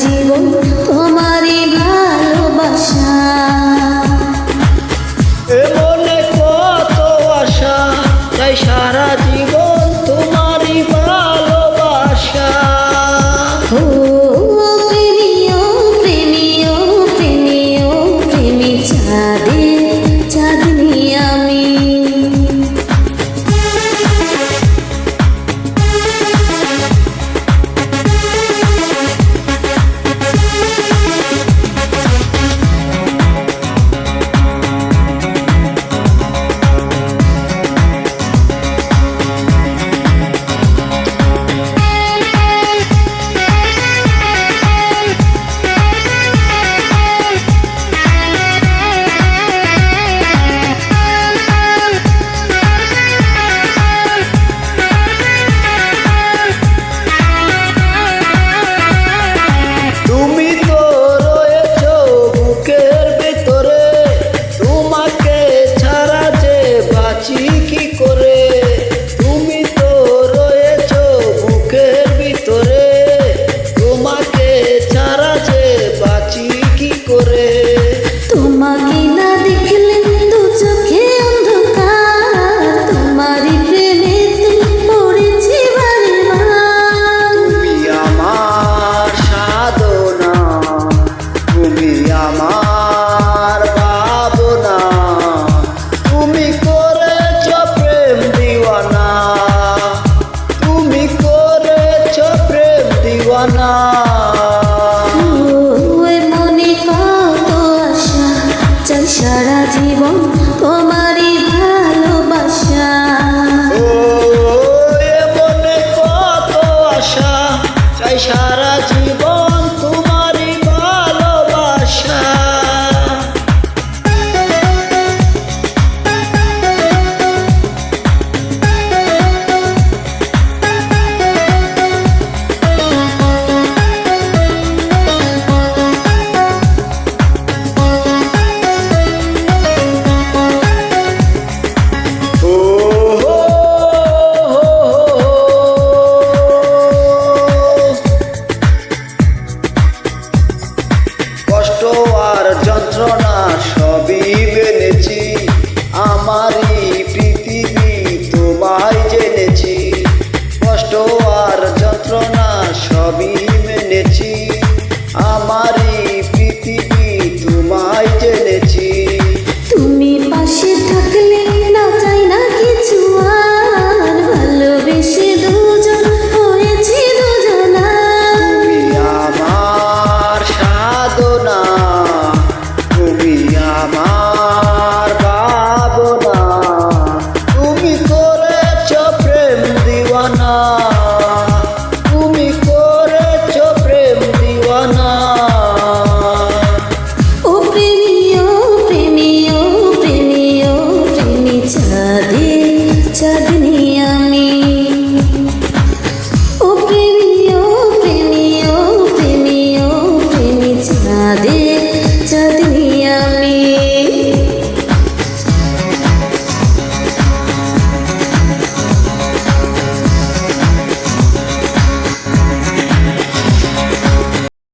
জীবন তোমারই ভালোবাসা। এ মনে কত আশা, চাই সারা জীবন তোমারই ভালোবাসা। ও প্রেমিও প্রেমিও প্রেমিও প্রেমী চাঁদে চাঁদনি আমি। তোমাকে না দেখলে দু চোখে অন্ধকার, তোমারই প্রেমেতে পড়েছি বারবার। তুমি আমার সাধনা, তুমি আমার ভাবনা, তুমি করেছ প্রেম দিওয়ানা, তুমি করেছ প্রেম দিওয়ানা। চাই সারা জীবন তোমারই ভালোবাসা। ও এ মনে কত আশা, চাই সারা জীবন তোমারই ভালোবাসা। কষ্ট আর যন্ত্রণা সবই